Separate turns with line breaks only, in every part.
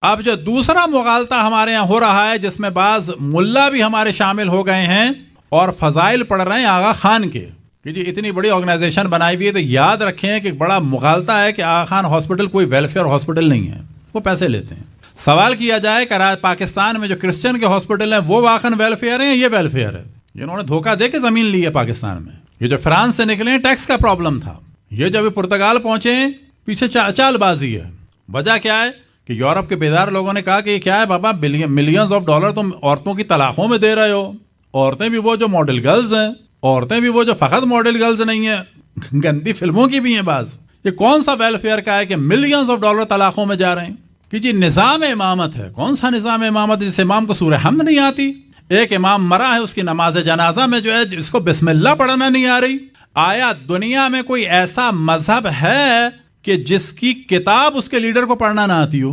اب جو دوسرا مغالطہ ہمارے یہاں ہو رہا ہے، جس میں بعض ملا بھی ہمارے شامل ہو گئے ہیں اور فضائل پڑھ رہے ہیں آغا خان کے کہ جی اتنی بڑی آرگنائزیشن بنائی ہوئی ہے، تو یاد رکھیں کہ بڑا مغالطہ ہے کہ آغا خان ہاسپٹل کوئی ویلفیئر ہاسپٹل نہیں ہے، وہ پیسے لیتے ہیں۔ سوال کیا جائے کہ پاکستان میں جو کرسچن کے ہاسپٹل ہیں وہ واقعاً ویلفیئر ہیں، یہ ویلفیئر ہے جنہوں نے دھوکہ دے کے زمین لی ہے پاکستان میں۔ یہ جو فرانس سے نکلے ٹیکس کا پرابلم تھا، یہ جو ابھی پرتگال پہنچے پیچھے چال بازی ہے۔ وجہ کیا ہے کہ یورپ کے بیدار لوگوں نے کہا کہ یہ کیا ہے بابا، ملینز آف ڈالر تم عورتوں کی طلاقوں میں دے رہے ہو، عورتیں بھی وہ جو ماڈل گرلز ہیں، عورتیں بھی وہ جو فقط ماڈل گرلز نہیں ہیں، گندی فلموں کی بھی ہیں بعض۔ یہ کون سا ویلفیئر کا ہے کہ ملینز آف ڈالر طلاقوں میں جا رہے ہیں؟ کہ جی نظام امامت ہے، کون سا نظام امامت جس امام کو سورہ حمد نہیں آتی؟ ایک امام مرا ہے، اس کی نماز جنازہ میں جو ہے جس کو بسم اللہ پڑھنا نہیں آ رہی۔ آیا دنیا میں کوئی ایسا مذہب ہے کہ جس کی کتاب اس کے لیڈر کو پڑھنا نہ آتی ہو؟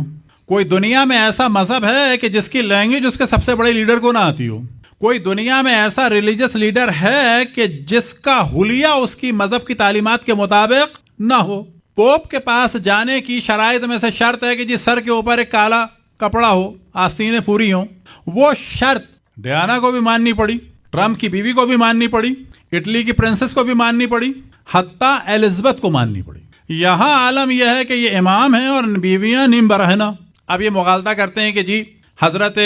کوئی دنیا میں ایسا مذہب ہے کہ جس کی لینگویج اس کے سب سے بڑے لیڈر کو نہ آتی ہو؟ کوئی دنیا میں ایسا ریلیجس لیڈر ہے کہ جس کا حلیہ اس کی مذہب کی تعلیمات کے مطابق نہ ہو؟ پوپ کے پاس جانے کی شرائط میں سے شرط ہے کہ جی سر کے اوپر ایک کالا کپڑا ہو، آستینیں پوری ہوں۔ وہ شرط ڈیانا کو بھی ماننی پڑی، ٹرمپ کی بیوی کو بھی ماننی پڑی، اٹلی کی پرنسس کو بھی ماننی پڑی، حتیٰ ایلزبتھ کو ماننی پڑی۔ یہاں عالم یہ ہے کہ یہ امام ہیں اور بیویاں نیم برہنہ۔ اب یہ مغالطہ کرتے ہیں کہ جی حضرت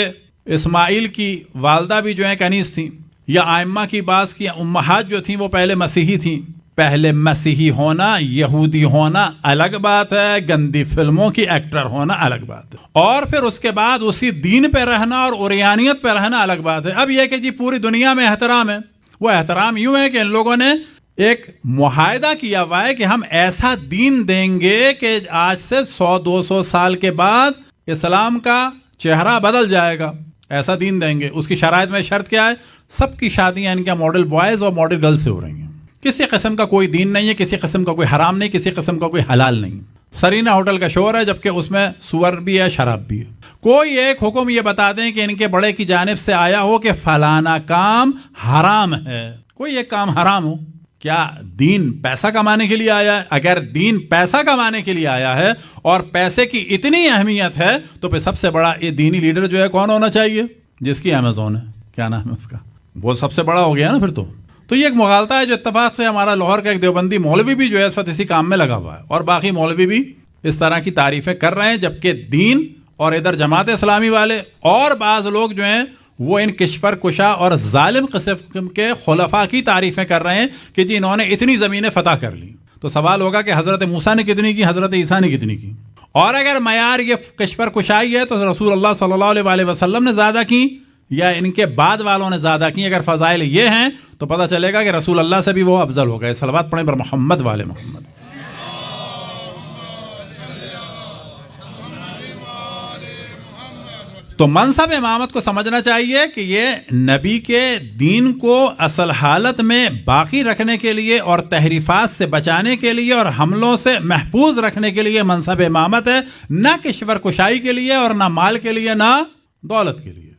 اسماعیل کی والدہ بھی جو ہیں کنیز تھیں، یا ائمہ کی بعض کی امہات جو تھیں وہ پہلے مسیحی تھیں۔ پہلے مسیحی ہونا، یہودی ہونا الگ بات ہے، گندی فلموں کی ایکٹر ہونا الگ بات ہے، اور پھر اس کے بعد اسی دین پہ رہنا اور اوریانیت پہ رہنا الگ بات ہے۔ اب یہ کہ جی پوری دنیا میں احترام ہے، وہ احترام یوں ہے کہ ان لوگوں نے ایک معاہدہ کیا ہوا ہے کہ ہم ایسا دین دیں گے کہ آج سے 100-200 سال کے بعد اسلام کا چہرہ بدل جائے گا، ایسا دین دیں گے۔ اس کی شرائط میں شرط کیا ہے؟ سب کی شادیاں ان کے ماڈل بوائز اور ماڈل گرلز سے ہو رہی ہیں، کسی قسم کا کوئی دین نہیں ہے، کسی قسم کا کوئی حرام نہیں، کسی قسم کا کوئی حلال نہیں۔ سرینا ہوٹل کا شور ہے جبکہ اس میں سور بھی ہے، شراب بھی ہے۔ کوئی ایک حکم یہ بتا دیں کہ ان کے بڑے کی جانب سے آیا ہو کہ فلانا کام حرام ہے، کوئی ایک کام حرام ہو۔ کیا دین پیسہ کمانے کے لیے آیا ہے؟ اگر دین پیسہ کمانے کے لیے آیا ہے اور پیسے کی اتنی اہمیت ہے تو پھر سب سے بڑا یہ دینی لیڈر جو ہے کون ہونا چاہیے؟ جس کی امیزون ہے، کیا نام ہے اس کا، وہ سب سے بڑا ہو گیا نا پھر تو یہ ایک مغالطہ ہے جو اتفاق سے ہمارا لاہور کا ایک دیوبندی مولوی بھی جو ہے اس وقت اسی کام میں لگا ہوا ہے، اور باقی مولوی بھی اس طرح کی تعریفیں کر رہے ہیں، جبکہ دین اور ادھر جماعت اسلامی والے اور بعض لوگ جو ہیں وہ ان کشور کشا اور ظالم قسم کے خلفاء کی تعریفیں کر رہے ہیں کہ جی انہوں نے اتنی زمینیں فتح کر لی۔ تو سوال ہوگا کہ حضرت موسیٰ نے کتنی کی، حضرت عیسیٰ نے کتنی کی؟ اور اگر معیار یہ کشور کشائی ہے تو رسول اللہ صلی اللہ علیہ وسلم نے زیادہ کی یا ان کے بعد والوں نے زیادہ کی؟ اگر فضائل یہ ہیں تو پتہ چلے گا کہ رسول اللہ سے بھی وہ افضل ہو گئے۔ صلوات پڑھیں بر محمد والے محمد۔ تو منصب امامت کو سمجھنا چاہیے کہ یہ نبی کے دین کو اصل حالت میں باقی رکھنے کے لیے اور تحریفات سے بچانے کے لیے اور حملوں سے محفوظ رکھنے کے لیے منصب امامت ہے، نہ کشور کشائی کے لیے اور نہ مال کے لیے نہ دولت کے لیے۔